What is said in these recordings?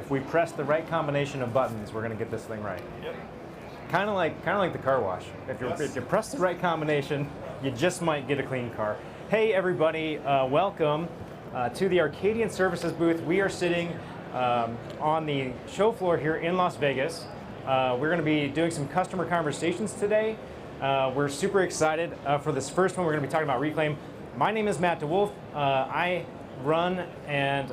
If we press the right combination of buttons, we're going to get this thing right. Yep. Kind of like the car wash. If you press the right combination, you just might get a clean car. Hey everybody, welcome to the ArcadianServices booth. We are sitting on the show floor here in Las Vegas. We're going to be doing some customer conversations today. We're super excited for this first one. We're going to be talking about Reclaim. My name is Matt DeWolf. I run and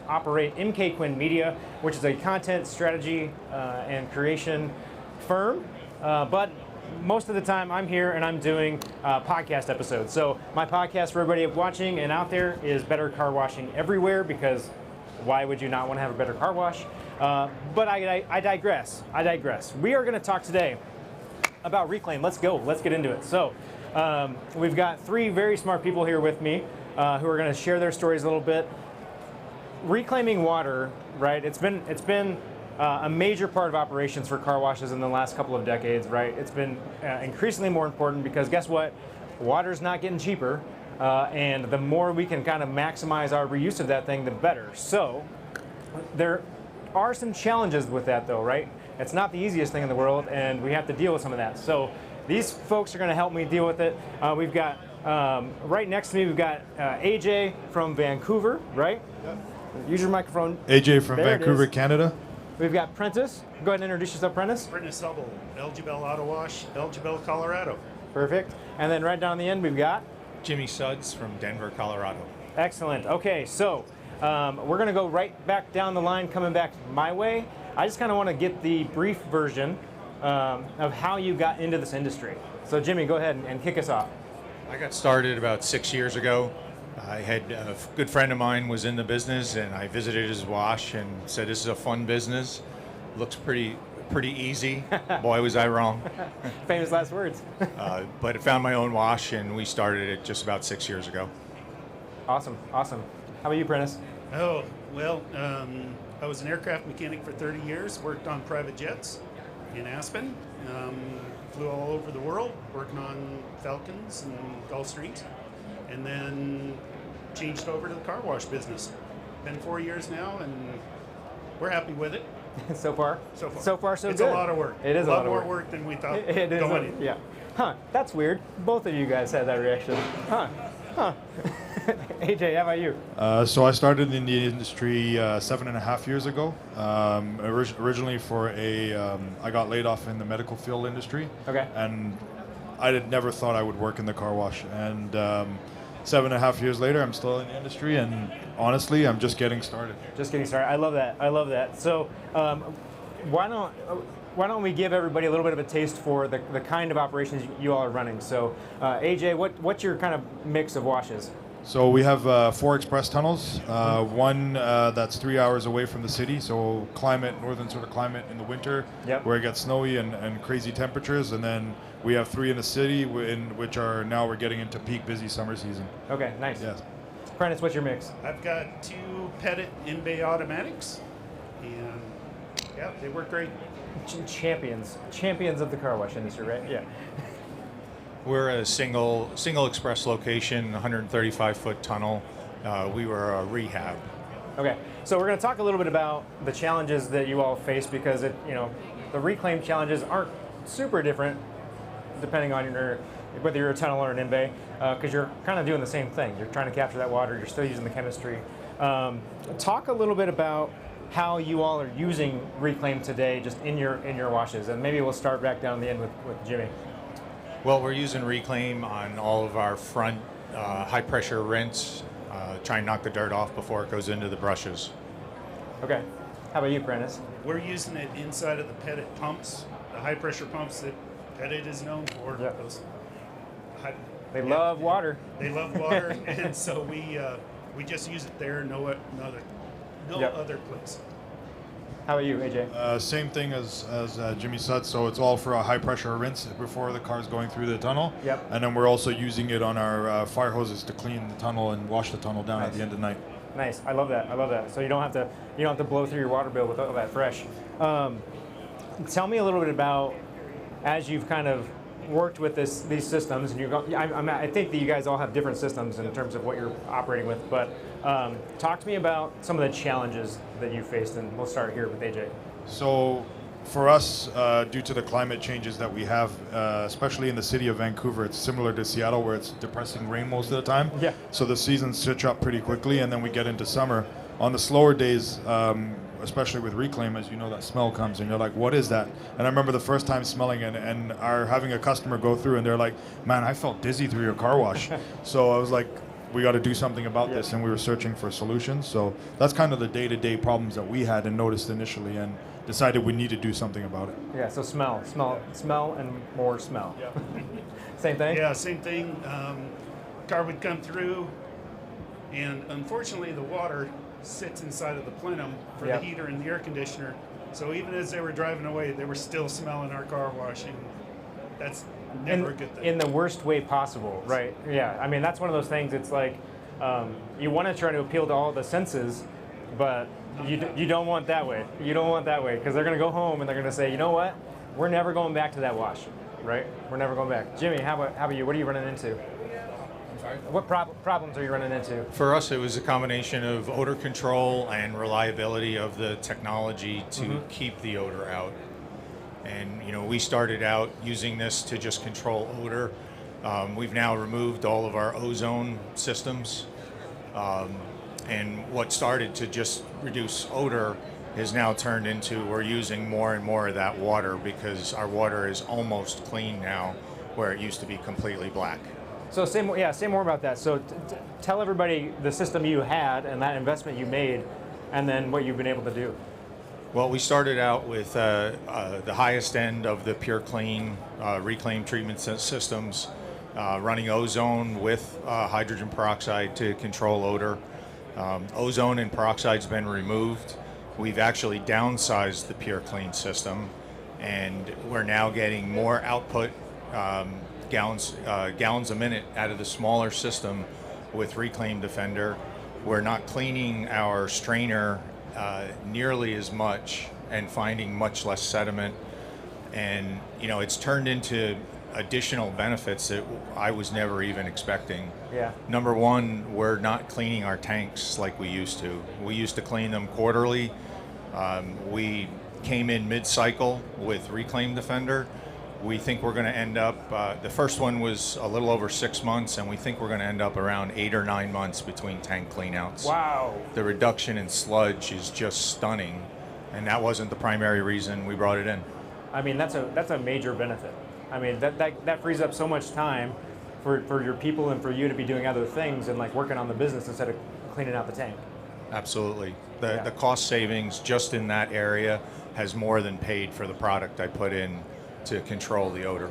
operate MK Quinn Media, which is a content strategy and creation firm. But most of the time I'm here and I'm doing podcast episodes. So my podcast for everybody watching and out there is Better Car Washing Everywhere, because why would you not want to have a better car wash? But I digress. We are going to talk today about Reclaim. Let's go. Let's get into it. So we've got three very smart people here with me who are going to share their stories a little bit. Reclaiming water, right? It's been a major part of operations for car washes in the last couple of decades, right? It's been increasingly more important because guess what? Water's not getting cheaper, and the more we can kind of maximize our reuse of that thing, the better. So there are some challenges with that though, right? It's not the easiest thing in the world, and we have to deal with some of that. So these folks are going to help me deal with it. We've got, right next to me, we've got AJ from Vancouver, right? Yep. Use your microphone. AJ from Vancouver, Canada. We've got Prentice. Go ahead and introduce yourself, Prentice. Prentice Hubble, Belgibel Auto Wash, Belgibel, Colorado. Perfect. And then right down the end, we've got Jimmy Sudds from Denver, Colorado. Excellent. Okay, so we're going to go right back down the line, coming back my way. I just kind of want to get the brief version of how you got into this industry. So Jimmy, go ahead and kick us off. I got started about 6 years ago. I had a good friend of mine was in the business, and I visited his wash and said, "This is a fun business. Looks pretty easy." Boy, was I wrong. Famous last words. But I found my own wash, and we started it just about 6 years ago. Awesome. How about you, Prentice? Oh, well, I was an aircraft mechanic for 30 years, worked on private jets in Aspen, flew all over the world, working on Falcons and Gulfstreams, and then changed over to the car wash business. Been 4 years now, and we're happy with it. So far, so good. It's a lot of work. It is a lot more of work than we thought. It is. Going in. Yeah. Huh. That's weird. Both of you guys had that reaction. Huh. AJ, how about you? So I started in the industry 7.5 years ago. Originally I got laid off in the medical field industry. Okay. And I never thought I would work in the car wash. And 7.5 years later, I'm still in the industry, and honestly, I'm just getting started. Just getting started. I love that. So why don't we give everybody a little bit of a taste for the kind of operations you all are running? So AJ, what's your kind of mix of washes? So we have 4 express tunnels. One that's 3 hours away from the city, so northern sort of climate in the winter, yep, where it gets snowy and crazy temperatures. And then we have 3 in the city, which are now we're getting into peak busy summer season. Okay, nice. Yes. Prentice, what's your mix? I've got 2 Pettit in-bay automatics, and yeah, they work great. Champions of the car wash industry, right? Yeah. We're a single express location, 135-foot tunnel. We were a rehab. Okay, so we're going to talk a little bit about the challenges that you all face, because the Reclaim challenges aren't super different depending on whether you're a tunnel or an in-bay, because you're kind of doing the same thing. You're trying to capture that water. You're still using the chemistry. Talk a little bit about how you all are using Reclaim today, just in your washes, and maybe we'll start back down the end with Jimmy. Well, we're using Reclaim on all of our front high-pressure rinse, try and knock the dirt off before it goes into the brushes. Okay. How about you, Prentice? We're using it inside of the Pettit pumps, the high-pressure pumps that Pettit is known for. Yep. They love love water. They love water, and so we just use it there. No other place. How about you, AJ? Same thing as Jimmy said. So it's all for a high pressure rinse before the car's going through the tunnel. Yep. And then we're also using it on our fire hoses to clean the tunnel and wash the tunnel down at the end of the night. Nice. I love that. So you don't have to blow through your water bill with all that fresh. Tell me a little bit about, as you've kind of worked with these systems, and I think that you guys all have different systems in terms of what you're operating with. But talk to me about some of the challenges that you faced, and we'll start here with AJ. So for us, due to the climate changes that we have, especially in the city of Vancouver, it's similar to Seattle where it's depressing rain most of the time. Yeah. So the seasons switch up pretty quickly, and then we get into summer. On the slower days, especially with reclaim, as you know, that smell comes and you're like, what is that? And I remember the first time smelling it and having a customer go through and they're like, man, I felt dizzy through your car wash. So I was like, we got to do something about this, and we were searching for solutions. So that's kind of the day-to-day problems that we had and noticed initially, and decided we need to do something about it. Yeah, so smell, and more smell. Yeah. Same thing? Yeah, same thing. Car would come through, and unfortunately the water sits inside of the plenum for Yep. the heater and the air conditioner. So even as they were driving away, they were still smelling our car washing. That's never a good thing. In the worst way possible, right? Yeah, I mean, that's one of those things, it's like, you want to try to appeal to all the senses, but you don't want that way. You don't want that way, because they're going to go home and they're going to say, you know what? We're never going back to that wash, right? We're never going back. Jimmy, how about you? What are you running into? What problems are you running into? For us, it was a combination of odor control and reliability of the technology to keep the odor out. And we started out using this to just control odor. We've now removed all of our ozone systems. And what started to just reduce odor has now turned into we're using more and more of that water, because our water is almost clean now, where it used to be completely black. So say more about that. So tell everybody the system you had and that investment you made, and then what you've been able to do. Well, we started out with the highest end of the Pure Clean reclaim treatment systems, running ozone with hydrogen peroxide to control odor. Ozone and peroxide's been removed. We've actually downsized the Pure Clean system, and we're now getting more output, gallons a minute out of the smaller system with Reclaim Defender. We're not cleaning our strainer nearly as much and finding much less sediment, and it's turned into additional benefits that I was never even expecting. Yeah. Number one, we're not cleaning our tanks like we used to. We used to clean them quarterly. We came in mid-cycle with Reclaim Defender. We think we're going to end up, the first one was a little over 6 months, and we think we're going to end up around 8 or 9 months between tank cleanouts. Wow. The reduction in sludge is just stunning, and that wasn't the primary reason we brought it in. I mean, that's a major benefit. I mean, that frees up so much time for your people and for you to be doing other things and like working on the business instead of cleaning out the tank. Absolutely. The cost savings just in that area has more than paid for the product I put in to control the odor.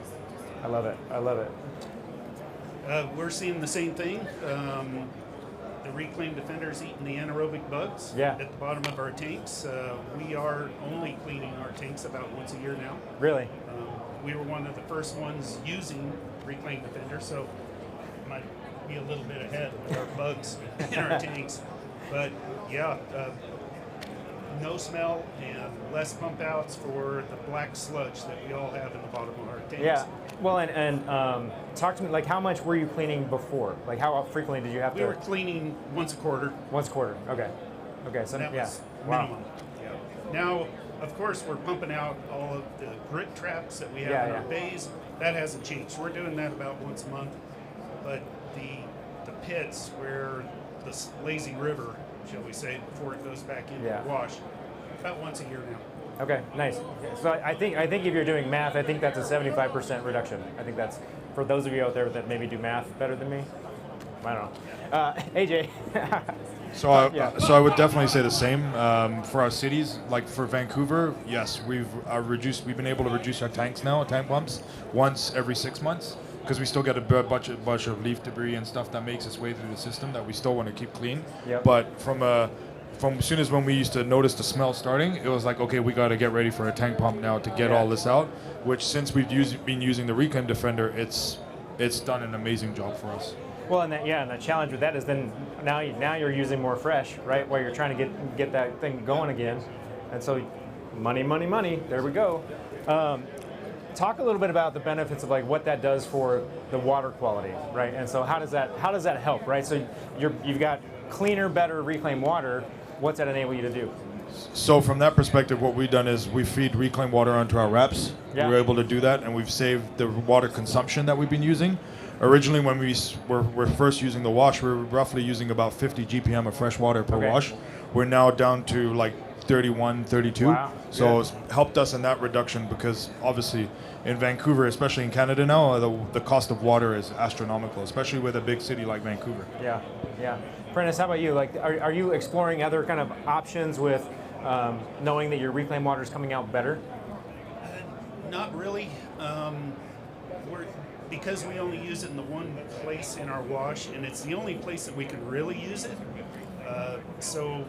I love it. I love it. We're seeing the same thing. The Reclaim Defender's eating the anaerobic bugs at the bottom of our tanks. We are only cleaning our tanks about once a year now. Really? We were one of the first ones using Reclaim Defender, so might be a little bit ahead with our bugs in our tanks. But yeah, no smell and less pump outs for the black sludge that we all have in the bottom of our tanks. Yeah. Well, and talk to me, like how much were you cleaning before? Like how frequently did you have to? We were cleaning once a quarter. Once a quarter. Okay. Okay. So That was minimum. Yeah. Now, of course, we're pumping out all of the grit traps that we have in our bays. That hasn't changed. We're doing that about once a month. But the pits where the lazy river, shall we say, before it goes back into the wash, about once a year now. Okay, nice. Okay. So I think if you're doing math, I think that's a 75% reduction. I think that's, for those of you out there that maybe do math better than me, I don't know. AJ. So I would definitely say the same for our cities. Like for Vancouver, yes, we've been able to reduce our tank pumps once every 6 months, because we still get a bunch of leaf debris and stuff that makes its way through the system that we still want to keep clean. Yep. But from as soon as when we used to notice the smell starting, it was like, okay, we got to get ready for a tank pump now to get all this out. Which since we've been using the Reclaim Defender, it's done an amazing job for us. Well, and the challenge with that is then now you're using more fresh, right? While you're trying to get that thing going again, and so money. There we go. talk a little bit about the benefits of like what that does for the water quality, right? And so how does that help, right? So you've got cleaner, better reclaimed water. What's that enable you to do? So from that perspective, what we've done is we feed reclaimed water onto our reps. Yeah. We're able to do that, and we've saved the water consumption that we've been using. Originally, when were first using the wash, we were roughly using about 50 GPM of fresh water per Okay. wash. We're now down to like 31, 32. Wow. So Yeah. it's helped us in that reduction because obviously in Vancouver, especially in Canada now, the cost of water is astronomical, especially with a big city like Vancouver. Yeah, yeah. Prentice, how about you? Like, are you exploring other kind of options with knowing that your reclaimed water is coming out better? Not really. Because we only use it in the one place in our wash, and it's the only place that we can really use it. So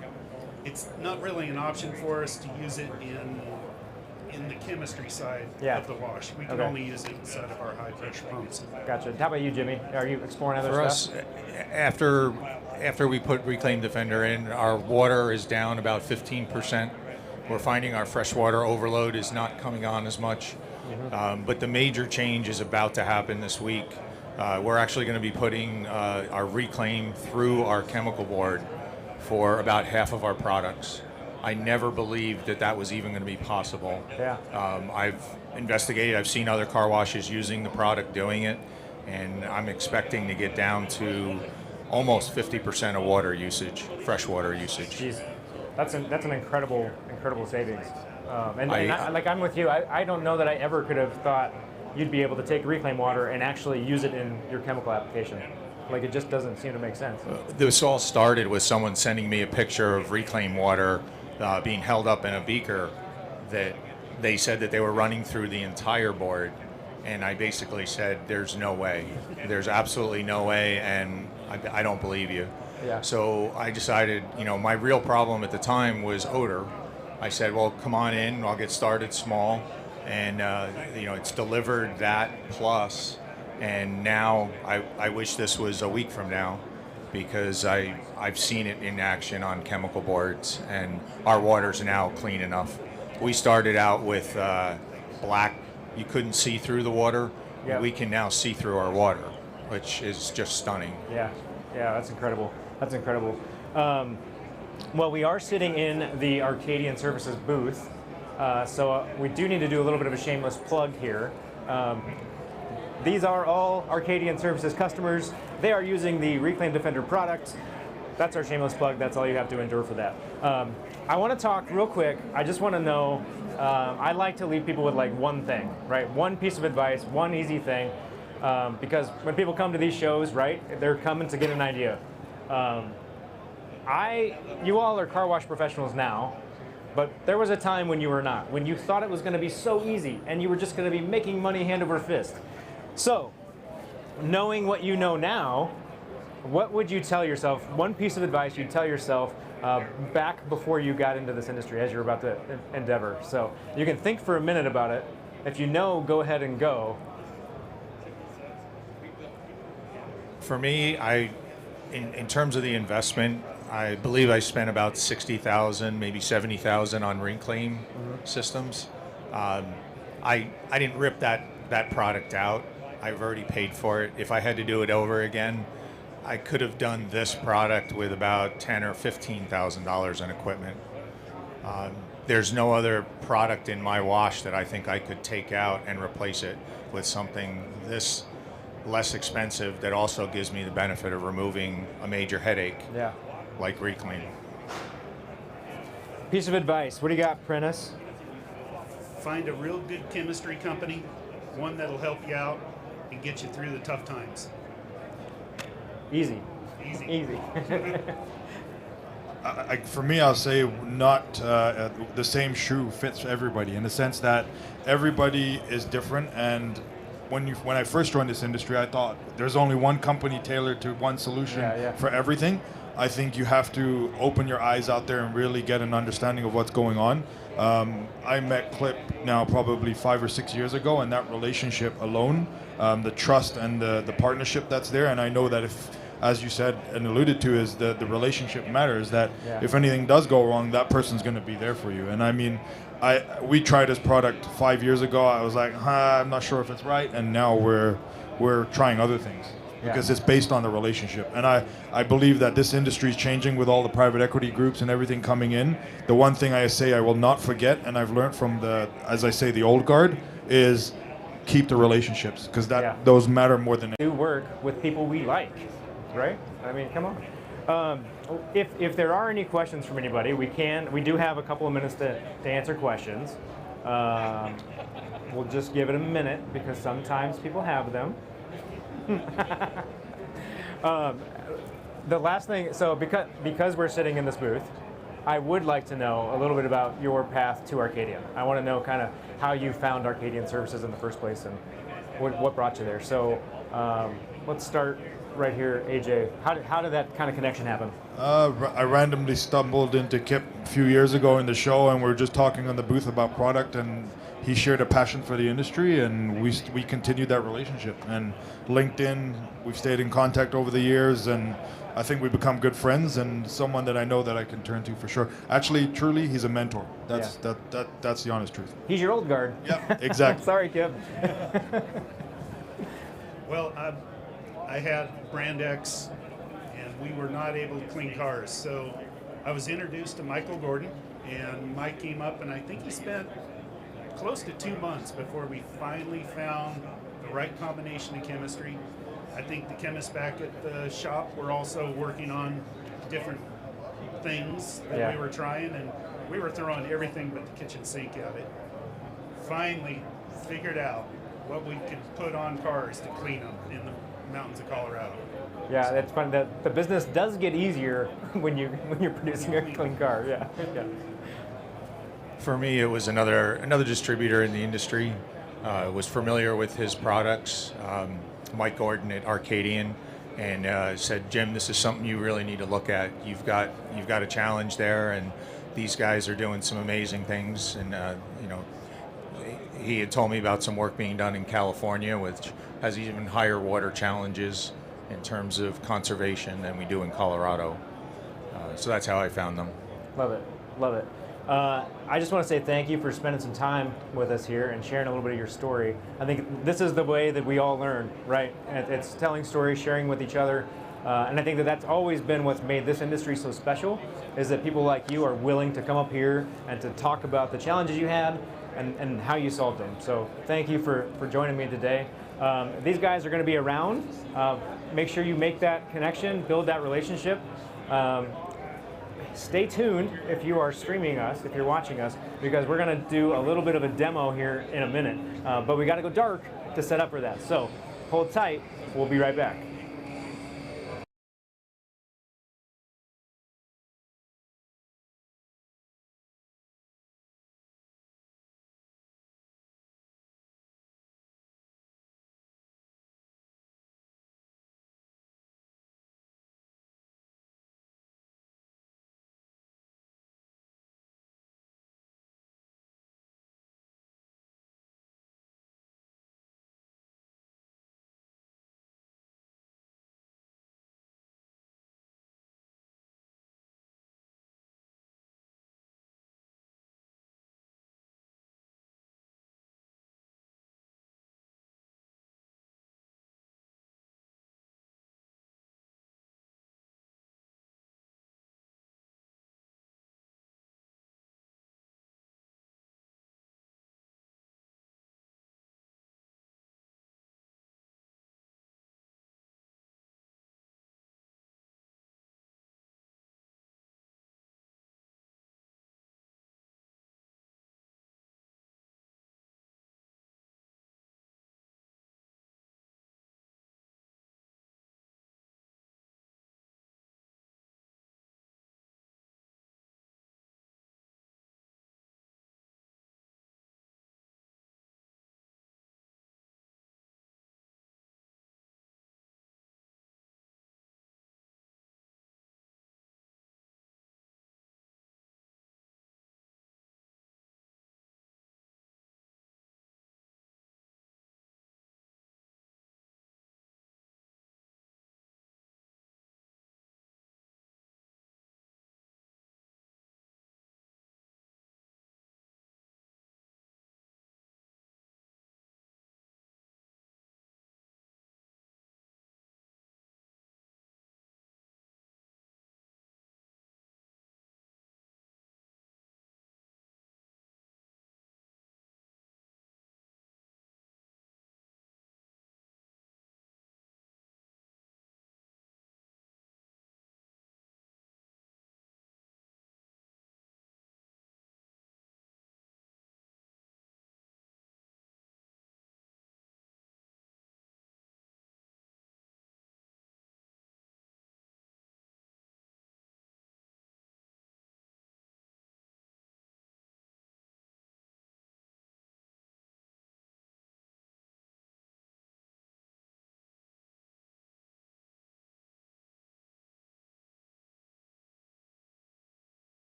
it's not really an option for us to use it in the chemistry side Yeah. of the wash. We can Okay. only use it inside of our high pressure pumps. Gotcha. How about you, Jimmy? Are you exploring other For stuff? us, after we put Reclaim Defender in, our water is down about 15%. We're finding our freshwater overload is not coming on as much. But the major change is about to happen this week. We're actually going to be putting our Reclaim through our chemical board for about half of our products. I never believed that was even going to be possible. Yeah. I've investigated, I've seen other car washes using the product doing it, and I'm expecting to get down to almost 50% of water usage, freshwater usage. Jeez, that's an incredible savings. And I- like I'm with you. I don't know that I ever could have thought you'd be able to take reclaimed water and actually use it in your chemical application. Like it just doesn't seem to make sense. This all started with someone sending me a picture of reclaimed water being held up in a beaker that they said that they were running through the entire board, and I basically said, there's no way. There's absolutely no way, and I don't believe you. Yeah. So I decided, my real problem at the time was odor. I said, well, come on in, I'll get started small, and it's delivered that plus, and now I wish this was a week from now, because I've seen it in action on chemical boards, and our water's now clean enough. We started out with black, you couldn't see through the water. Yeah. We can now see through our water, which is just stunning. Yeah, that's incredible. That's incredible. Well, we are sitting in the ArcadianServices booth, so we do need to do a little bit of a shameless plug here. These are all ArcadianServices customers. They are using the Reclaim Defender product. That's our shameless plug. That's all you have to endure for that. I want to talk real quick. I just want to know, I like to leave people with like one thing, right? One piece of advice, one easy thing. Because when people come to these shows, right, they're coming to get an idea. You all are car wash professionals now, but there was a time when you were not, when you thought it was going to be so easy and you were just going to be making money hand over fist. So, knowing what you know now, what would you tell yourself, one piece of advice you'd tell yourself back before you got into this industry as you're about to endeavor? So, you can think for a minute about it. If you know, go ahead and go. For me, in terms of the investment, I believe I spent about $60,000, maybe $70,000 on reclaim systems. I didn't rip that product out. I've already paid for it. If I had to do it over again, I could have done this product with about $10,000 or $15,000 in equipment. There's no other product in my wash that I think I could take out and replace it with something this less expensive that also gives me the benefit of removing a major headache. Yeah. Like Reclaim. Piece of advice. What do you got, Prentice? Find a real good chemistry company, one that'll help you out and get you through the tough times. Easy. Easy. For me, I'll say not the same shoe fits everybody, in the sense that everybody is different. And when I first joined this industry, I thought there's only one company tailored to one solution for everything. I think you have to open your eyes out there and really get an understanding of what's going on. I met Clip now probably 5 or 6 years ago, and that relationship alone, the trust and the partnership that's there, and I know that if, as you said and alluded to, is the relationship matters, that if anything does go wrong, that person's going to be there for you. And I mean, we tried his product 5 years ago. I was like, I'm not sure if it's right, and now we're trying other things because it's based on the relationship. And I believe that this industry is changing with all the private equity groups and everything coming in. The one thing I say I will not forget, and I've learned from as I say, the old guard, is keep the relationships, because those matter more than do work with people we like, right? I mean, come on. If there are any questions from anybody, we do have a couple of minutes to answer questions. We'll just give it a minute because sometimes people have them. The last thing, so because we're sitting in this booth, I would like to know a little bit about your path to Arcadian. I want to know kind of how you found Arcadian Services in the first place and what brought you there. So let's start right here, AJ. How did that kind of connection happen? I randomly stumbled into Kip a few years ago in the show, and we were just talking on the booth about product, and he shared a passion for the industry, and we continued that relationship. And LinkedIn, we've stayed in contact over the years, and I think we've become good friends and someone that I know that I can turn to for sure. Actually, truly, he's a mentor. That's the honest truth. He's your old guard. Yeah, exactly. Sorry, Kip. Well, I had Brand X, and we were not able to clean cars. So I was introduced to Michael Gordon, and Mike came up, and I think he spent close to 2 months before we finally found the right combination of chemistry. I think the chemists back at the shop were also working on different things that we were trying, and we were throwing everything but the kitchen sink at it. Finally figured out what we could put on cars to clean them in the mountains of Colorado. Yeah, that's fun. The business does get easier when you're producing a clean car. Yeah. For me, it was another distributor in the industry. Was familiar with his products, Mike Gordon at Arcadian, and said, Jim, this is something you really need to look at. You've got a challenge there, and these guys are doing some amazing things. And he had told me about some work being done in California, which has even higher water challenges in terms of conservation than we do in Colorado. So that's how I found them. Love it. I just want to say thank you for spending some time with us here and sharing a little bit of your story. I think this is the way that we all learn, right? It's telling stories, sharing with each other. And I think that that's always been what's made this industry so special, is that people like you are willing to come up here and to talk about the challenges you had and how you solved them. So thank you for joining me today. These guys are going to be around. Make sure you make that connection, build that relationship. Stay tuned if you are streaming us, if you're watching us, because we're going to do a little bit of a demo here in a minute. But we got to go dark to set up for that. So hold tight. We'll be right back.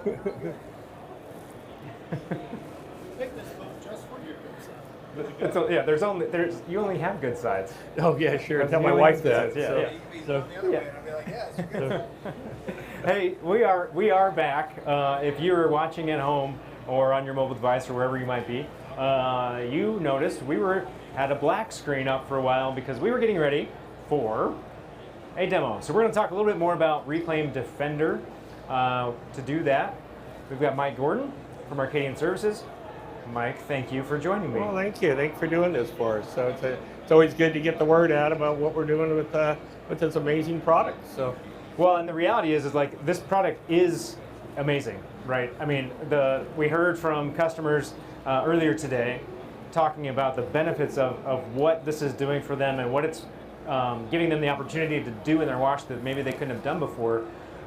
Yeah, you only have good sides. Oh yeah, sure. Tell You my only wife have good that. sides, So, yeah. Hey, we are back. If you're watching at home or on your mobile device or wherever you might be, you noticed we had a black screen up for a while because we were getting ready for a demo. So we're going to talk a little bit more about Reclaim Defender. To do that, we've got Mike Gordon from Arcadian Services. Mike, thank you for joining me. well, thank you. Thanks for doing this for us. So it's always good to get the word out about what we're doing with this amazing product. So. Well, and the reality is like this product is amazing, right? I mean, we heard from customers earlier today talking about the benefits of what this is doing for them and what it's giving them the opportunity to do in their wash that maybe they couldn't have done before.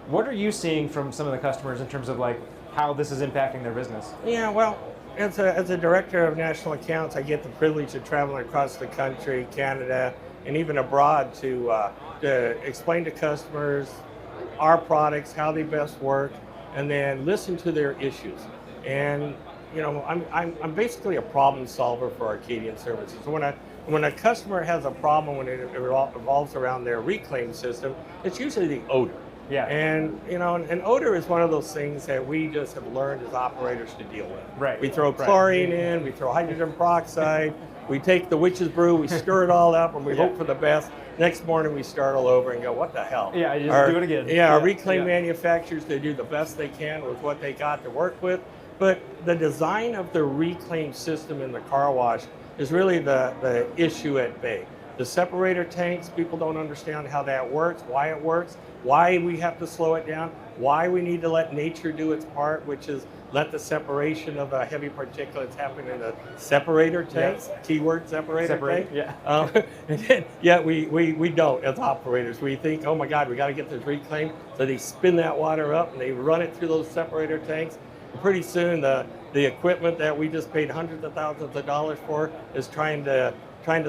What are you seeing from some of the customers in terms of like how this is impacting their business? Yeah, well, as a director of national accounts, I get the privilege of traveling across the country, Canada, and even abroad to explain to customers our products, how they best work, and then listen to their issues. And you know, I'm basically a problem solver for Arcadian Services. So when a customer has a problem, when it revolves around their reclaim system, it's usually the odor. Yeah. And you know, and odor is one of those things that we just have learned as operators to deal with. Right. We throw chlorine in, we throw hydrogen peroxide, we take the witch's brew, we stir it all up, and we hope for the best. Next morning we start all over and go, what the hell? Yeah, you just do it again. Yeah, our reclaim manufacturers, they do the best they can with what they got to work with. But the design of the reclaim system in the car wash is really the issue at bay. The separator tanks, people don't understand how that works, why we have to slow it down, why we need to let nature do its part, which is let the separation of the heavy particulates happen in the separator tanks. Yes. Keyword separator tank. Yeah. And then, yet we don't as operators. We think, oh my God, we got to get this reclaimed. So they spin that water up and they run it through those separator tanks. And pretty soon the equipment that we just paid hundreds of thousands of dollars for is trying to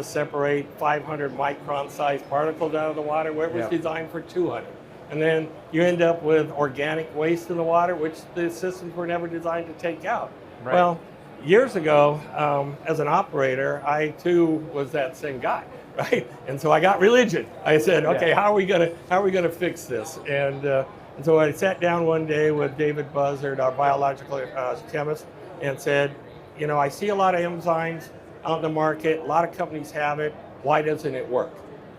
separate 500 micron sized particles out of the water where it was designed for 200. And then you end up with organic waste in the water, which the systems were never designed to take out. Right. Well, years ago, as an operator, I too was that same guy, right? And so I got religion. I said, okay, how are we gonna fix this? And so I sat down one day with David Buzzard, our biological chemist, and said, you know, I see a lot of enzymes out in the market. A lot of companies have it. Why doesn't it work?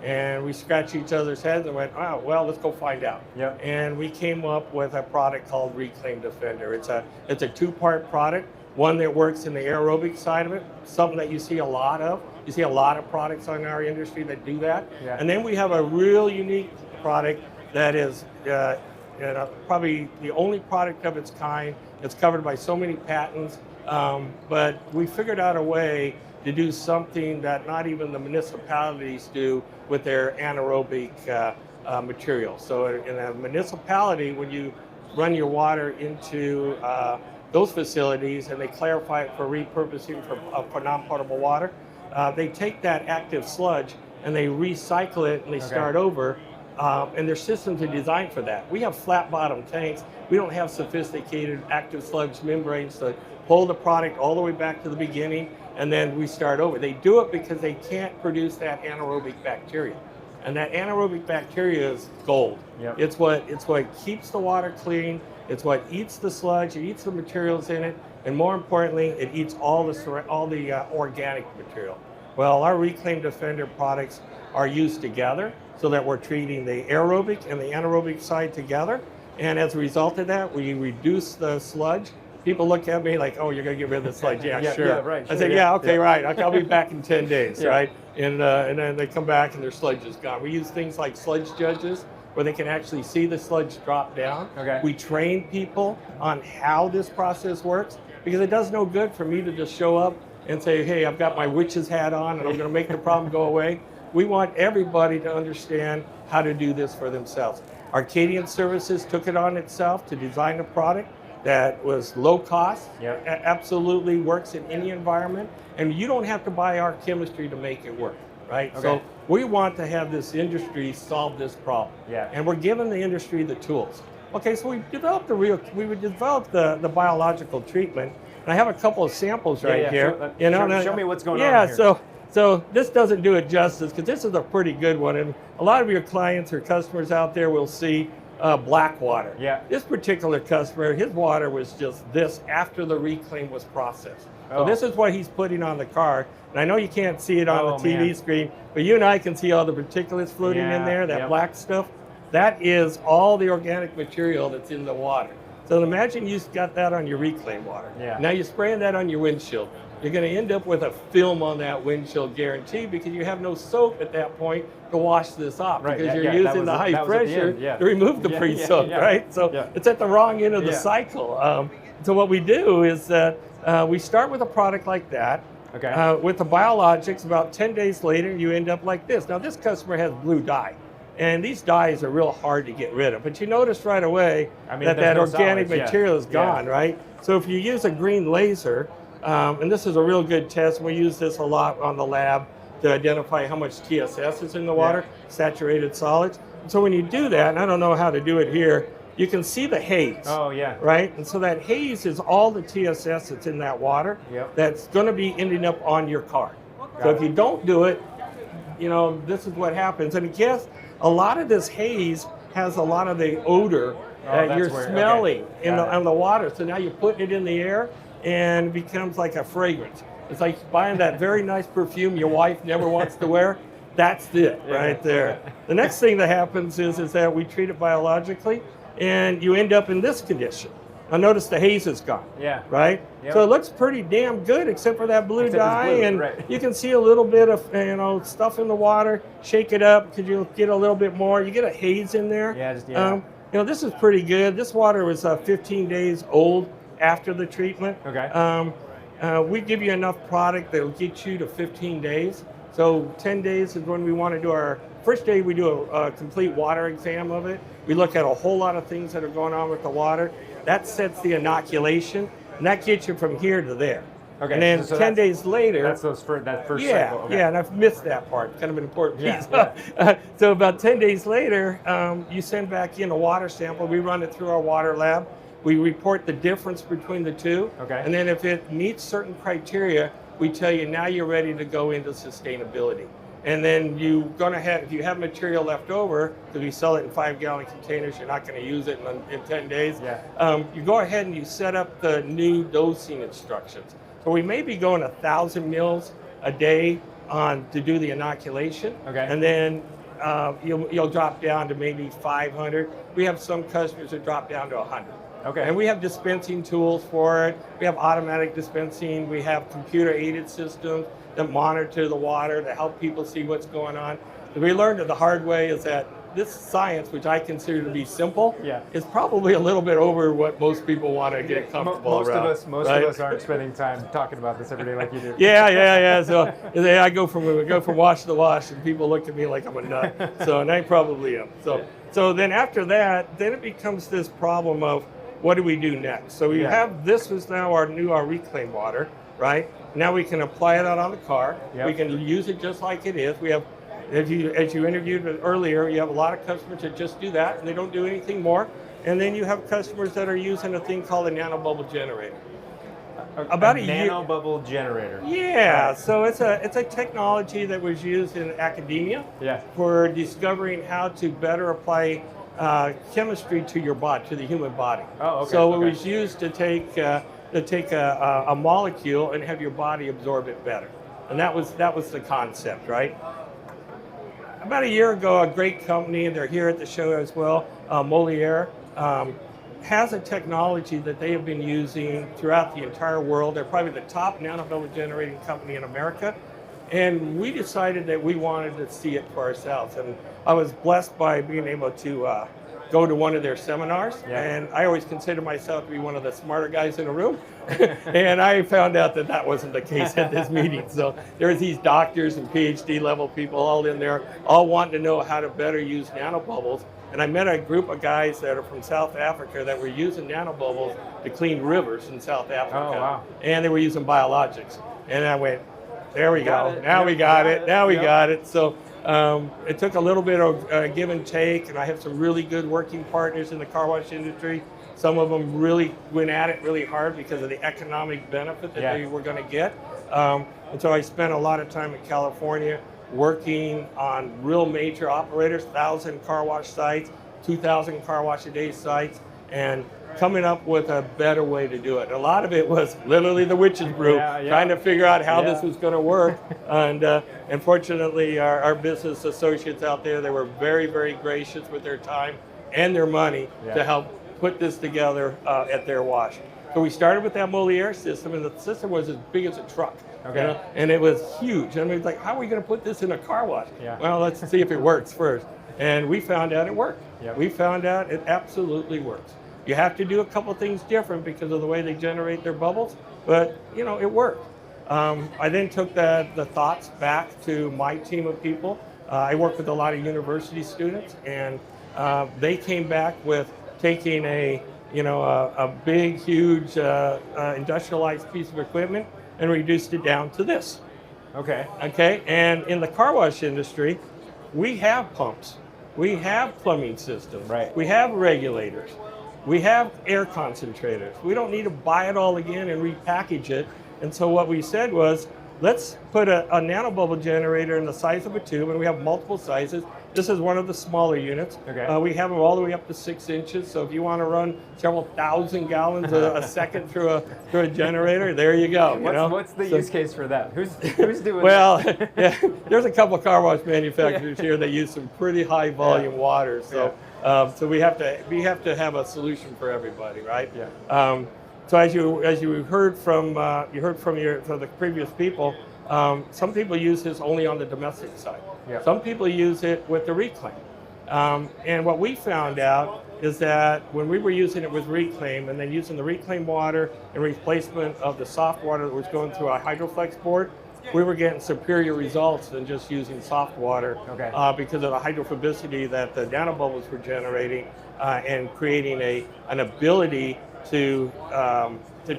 And we scratched each other's heads and went, oh, well, let's go find out. Yep. And we came up with a product called Reclaim Defender. It's a two-part product, one that works in the aerobic side of it, something that you see a lot of. You see a lot of products in our industry that do that. Yeah. And then we have a real unique product that is probably the only product of its kind. It's covered by so many patents, but we figured out a way to do something that not even the municipalities do with their anaerobic material. So in a municipality, when you run your water into those facilities and they clarify it for repurposing for non-potable water, they take that active sludge and they recycle it and they start over. And their systems are designed for that. We have flat bottom tanks. We don't have sophisticated active sludge membranes to pull the product all the way back to the beginning and then we start over. They do it because they can't produce that anaerobic bacteria. And that anaerobic bacteria is gold. Yep. It's what keeps the water clean. It's what eats the sludge, it eats the materials in it, and more importantly, it eats all the organic material. Well, our Reclaim Defender products are used together so that we're treating the aerobic and the anaerobic side together. And as a result of that, we reduce the sludge. People look at me like, oh, you're going to get rid of the sludge. Yeah, sure. Yeah, right, I said, right. I'll be back in 10 days, right? And then they come back and their sludge is gone. We use things like sludge judges where they can actually see the sludge drop down. Okay. We train people on how this process works because it does no good for me to just show up and say, hey, I've got my witch's hat on and I'm going to make the problem go away. We want everybody to understand how to do this for themselves. Arcadian Services took it on itself to design a product that was low cost, absolutely works in any environment, and you don't have to buy our chemistry to make it work, right? Okay. So we want to have this industry solve this problem, and we're giving the industry the tools. Okay, so we developed the biological treatment, and I have a couple of samples right here. Show me what's going on here. Yeah, so this doesn't do it justice because this is a pretty good one, and a lot of your clients or customers out there will see black water. Yeah. This particular customer, his water was just this after the reclaim was processed. So this is what he's putting on the car. And I know you can't see it on the TV screen, but you and I can see all the particulates floating in there, that black stuff. That is all the organic material that's in the water. So imagine you got that on your reclaim water. Yeah. Now you're spraying that on your windshield. You're going to end up with a film on that windshield guaranteed because you have no soap at that point to wash this off because you're using the high pressure to remove the pre-soak, right? So it's at the wrong end of the cycle. So what we do is that we start with a product like that. Okay. With the biologics, about 10 days later, you end up like this. Now this customer has blue dye. And these dyes are real hard to get rid of. But you notice right away that organic material is gone, right? So if you use a green laser, and this is a real good test, we use this a lot on the lab to identify how much TSS is in the water, saturated solids. And so when you do that, and I don't know how to do it here, you can see the haze. Oh, yeah. Right? And so that haze is all the TSS that's in that water that's going to be ending up on your car. So if you don't do it, this is what happens. And guess a lot of this haze has a lot of the odor that you're smelling on the water. So now you're putting it in the air and it becomes like a fragrance. It's like buying that very nice perfume your wife never wants to wear. That's it right there. The next thing that happens is that we treat it biologically and you end up in this condition. Now notice the haze is gone, right? Yep. So it looks pretty damn good except for that blue dye, and you can see a little bit of stuff in the water. Shake it up because you'll get a little bit more. You get a haze in there. This is pretty good. This water was 15 days old after the treatment. Okay. We give you enough product that'll get you to 15 days. So 10 days is when we want to do our first day. We do a complete water exam of it. We look at a whole lot of things that are going on with the water. That sets the inoculation, and that gets you from here to there. Okay. And then so 10 days later. That's that first cycle. Okay. Yeah, and I've missed that part. Kind of an important piece. So about 10 days later, you send back in a water sample. We run it through our water lab. We report the difference between the two. Okay. And then if it meets certain criteria, we tell you now you're ready to go into sustainability. And then if you have material left over, because we sell it in 5-gallon containers, you're not going to use it in 10 days. You go ahead and you set up the new dosing instructions. So we may be going 1,000 mils a day to do the inoculation. Okay. And then you'll drop down to maybe 500. We have some customers that drop down to 100. Okay. And we have dispensing tools for it. We have automatic dispensing. We have computer-aided systems that monitor the water to help people see what's going on. And we learned it the hard way is that this science, which I consider to be simple, is probably a little bit over what most people want to get comfortable around. Most of us aren't spending time talking about this every day like you do. Yeah. So I go from wash to wash, and people look at me like I'm a nut. So, and I probably am. So then after that, then it becomes this problem of what do we do next? So we have this is now our reclaim water, right? Now we can apply it out on the car. We can use it just like it is. We have, as you interviewed earlier, you have a lot of customers that just do that and they don't do anything more. And then you have customers that are using a thing called a nanobubble generator. About a nanobubble generator. Yeah, so it's a technology that was used in academia for discovering how to better apply chemistry to your body, to the human body. Oh, okay. So it was used to take a molecule and have your body absorb it better, and that was the concept, right? About a year ago, a great company, they're here at the show as well, Moliere, has a technology that they have been using throughout the entire world. They're probably the top nanobubble generating company in America. And we decided that we wanted to see it for ourselves. And I was blessed by being able to go to one of their seminars. And I always consider myself to be one of the smarter guys in the room. And I found out that wasn't the case at this meeting. So there's these doctors and PhD level people all in there, all wanting to know how to better use nanobubbles. And I met a group of guys that are from South Africa that were using nanobubbles to clean rivers in South Africa. Oh, wow. And they were using biologics. And I went, there we go. Now we got it. Now we got it. So It took a little bit of give and take, and I have some really good working partners in the car wash industry. Some of them really went at it really hard because of the economic benefit that they were going to get. And so I spent a lot of time in California working on real major operators, 1,000 car wash sites, 2,000 car wash a day sites, and coming up with a better way to do it. A lot of it was literally the witch's brew, trying to figure out how this was going to work. And fortunately, our business associates out there, they were very, very gracious with their time and their money to help put this together at their wash. So we started with that Moliere system, and the system was as big as a truck. Okay. You know? And it was huge. I mean, it's like, how are we going to put this in a car wash? Well, let's see if it works first. And we found out it worked. We found out it absolutely works. You have to do a couple things different because of the way they generate their bubbles, but you know, it worked. I then took the thoughts back to my team of people. I work with a lot of university students, and they came back with taking a big, huge industrialized piece of equipment and reduced it down to this. Okay. Okay, and in the car wash industry, we have pumps, we have plumbing systems, we have regulators, we have air concentrators. We don't need to buy it all again and repackage it. And so what we said was, let's put a nanobubble generator in the size of a tube, and we have multiple sizes. This is one of the smaller units. Okay. We have them all the way up to 6 inches. So if you want to run several thousand gallons a second through a generator, there you go. What's the use case for that? Who's doing well, that? There's a couple of car wash manufacturers here that use some pretty high volume water. So so we have to have a solution for everybody, right? So as you heard from the previous people, some people use this only on the domestic side. Some people use it with the reclaim. And what we found out is that when we were using it with reclaim and then using the reclaim water in replacement of the soft water that was going through a hydroflex board, we were getting superior results than just using soft water because of the hydrophobicity that the nanobubbles were generating and creating an ability to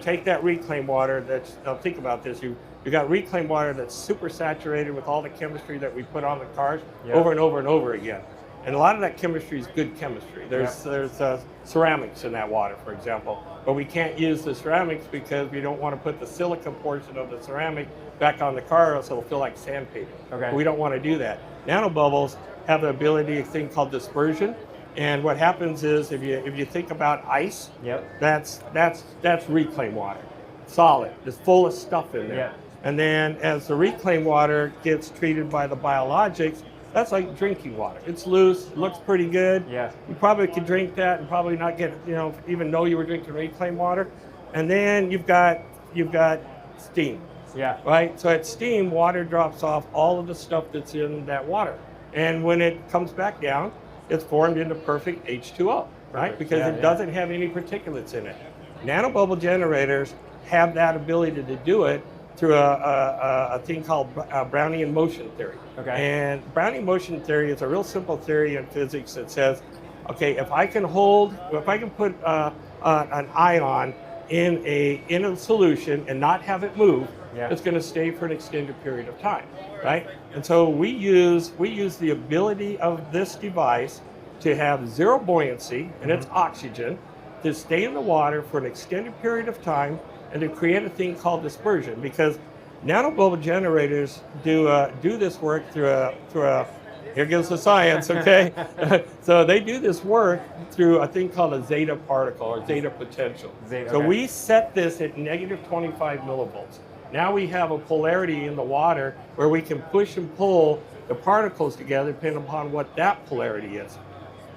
take that reclaim water now think about this, you got reclaim water that's super saturated with all the chemistry that we put on the cars over and over and over again. And a lot of that chemistry is good chemistry. There's ceramics in that water, for example, but we can't use the ceramics because we don't want to put the silica portion of the ceramic back on the car, else it'll feel like sandpaper. We don't want to do that. Nanobubbles have the ability, a thing called dispersion. And what happens is, if you think about ice, that's reclaim water, solid. It's full of stuff in there. And then as the reclaim water gets treated by the biologics, that's like drinking water. It's loose, it looks pretty good. You probably could drink that and probably not get, even know you were drinking reclaim water. And then you've got steam. Right. So at steam, water drops off all of the stuff that's in that water, and when it comes back down, it's formed into perfect H2O, right? Because it doesn't have any particulates in it. Nanobubble generators have that ability to do it through a thing called Brownian motion theory. And Brownian motion theory is a real simple theory in physics that says, okay, if I can put an ion in a solution and not have it move, it's going to stay for an extended period of time, right? And so we use the ability of this device to have zero buoyancy, and it's oxygen, to stay in the water for an extended period of time and to create a thing called dispersion, because nanobubble generators do this work through a here goes the science, okay? So they do this work through a thing called a zeta particle or zeta potential. So we set this at negative 25 millivolts. Now we have a polarity in the water where we can push and pull the particles together depending upon what that polarity is.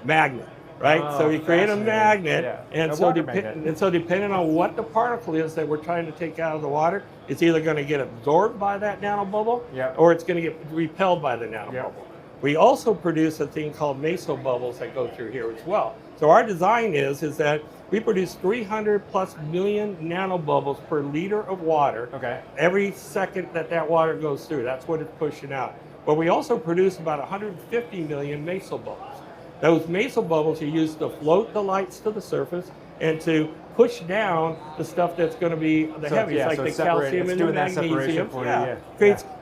Magnet, right? So we create a magnet, and so depending on what the particle is that we're trying to take out of the water, it's either going to get absorbed by that nanobubble or it's going to get repelled by the nanobubble. We also produce a thing called mesobubbles that go through here as well. So our design is that we produce 300 plus million nanobubbles per liter of water every second that water goes through. That's what it's pushing out. But we also produce about 150 million mesobubbles. Those mesobubbles are used to float the lights to the surface and to push down the stuff that's going to be the heaviest, like the calcium and the magnesium.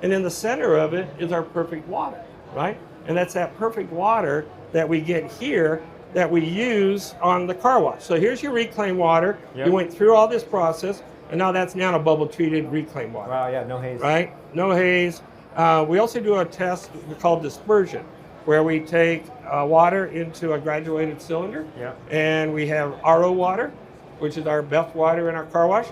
And in the center of it is our perfect water. right? And that's that perfect water that we get here that we use on the car wash. So here's your reclaimed water. Yep. You went through all this process, and now that's nanobubble treated reclaimed water. Wow, yeah, no haze. Right? No haze. We also do a test called dispersion, where we take water into a graduated cylinder, Yep. and we have RO water, which is our best water in our car wash,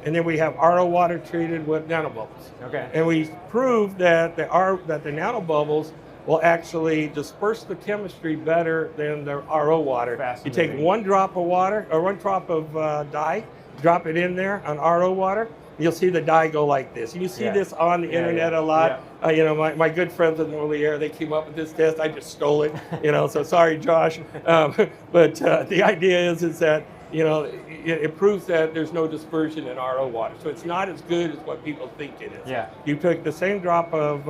and then we have RO water treated with nanobubbles. Okay. And we proved that the nanobubbles will actually disperse the chemistry better than the RO water. You take Fascinating. 1 drop of water, or 1 drop of dye, drop it in there on RO water, you'll see the dye go like this. You see Yeah. this on the Yeah, internet yeah, a lot. You know, my good friends in Moliere, they came up with this test. I just stole it. You know, so sorry, Josh. But the idea is that, you know, it proves that there's no dispersion in RO water. So it's not as good as what people think it is. Yeah. You took the same drop of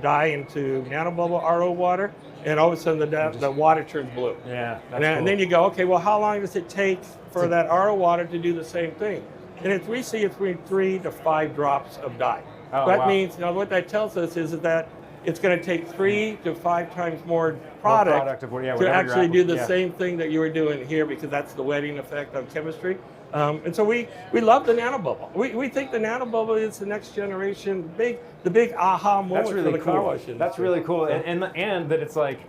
dye into nanobubble RO water, and all of a sudden the water turns blue. Yeah, that's And cool. then you go, okay, well, how long does it take for that RO water to do the same thing? And we see it's between 3 to 5 drops of dye. Oh, That wow. means, you know, what that tells us is that it's going to take 3 to 5 times more product, of what- yeah, to whatever actually you're do at- the yeah. same thing that you were doing here, because that's the wetting effect of chemistry. And so we love the nanobubble. We think the nanobubble is the next generation, the big aha moment That's really for the car cool. wash industry. That's really cool, So- and that it's like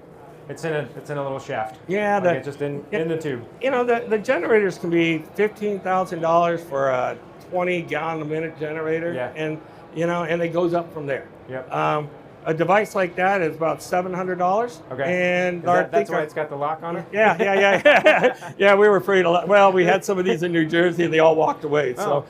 it's in a little shaft. Yeah, like it's just in the tube. You know, the generators can be $15,000 for a 20-gallon-a-minute generator, Yeah. and you know, and it goes up from there. Yep. A device like that is about $700. Okay. And That's why it's got the lock on it. yeah. Yeah, we were afraid of. Well, we had some of these in New Jersey, and they all walked away. So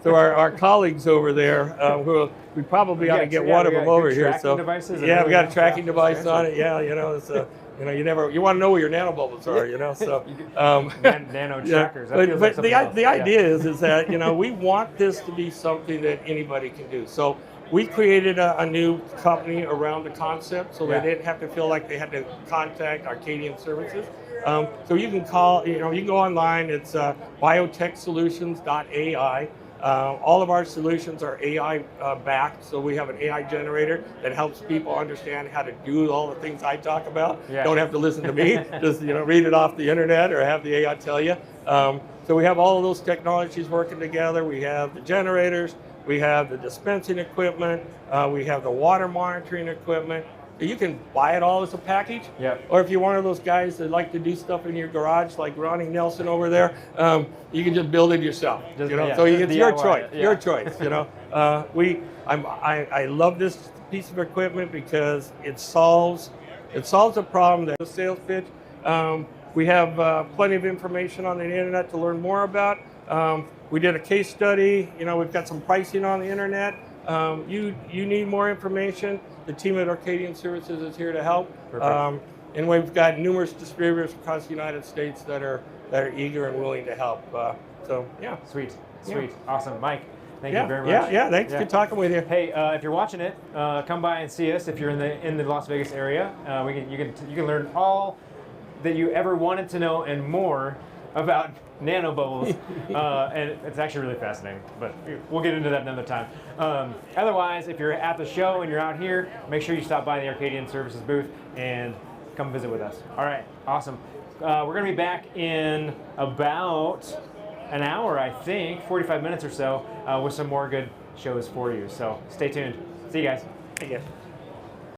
our colleagues over there, who we probably ought to get one of them over here. Tracking So devices and yeah, we got a everything. tracking device Fancy. on it. Yeah, you know, it's you know, you want to know where your nanobubbles are. You know, so Nano trackers. That feels like but something the else. Yeah. idea is that, you know, we want this to be something that anybody can do. So we created a new company around the concept, so Yeah. they didn't have to feel like they had to contact Arcadian Services. So you can call, you know, you can go online. It's biotechsolutions.ai. All of our solutions are AI backed, so we have an AI generator that helps people understand how to do all the things I talk about. Yeah. Don't have to listen to me, just, you know, read it off the internet or have the AI tell you. So we have all of those technologies working together. We have the generators, we have the dispensing equipment, we have the water monitoring equipment. You can buy it all as a package. Yep. Or if you're one of those guys that like to do stuff in your garage, like Ronnie Nelson over there, you can just build it yourself. Just- You know, yeah, so just it's your DIY choice. it, yeah. Your choice. You know, I love this piece of equipment because it solves a problem that a sales pitch. We have plenty of information on the internet to learn more about. We did a case study. You know, we've got some pricing on the internet. You need more information. The team at Arcadian Services is here to help. Perfect. And we've got numerous distributors across the United States that are eager and willing to help. So yeah. Sweet. Yeah. Awesome. Mike, thank you very much. Yeah. Thanks. Good talking with you. Hey, if you're watching it, come by and see us. If you're in the Las Vegas area, you can learn all that you ever wanted to know and more about nanobubbles, and it's actually really fascinating, but we'll get into that another time. Otherwise, if you're at the show and you're out here, make sure you stop by the Arcadian Services booth and come visit with us. All right, awesome. We're going to be back in about an hour, I think, 45 minutes or so, with some more good shows for you. So stay tuned. See you guys. Hey, guys.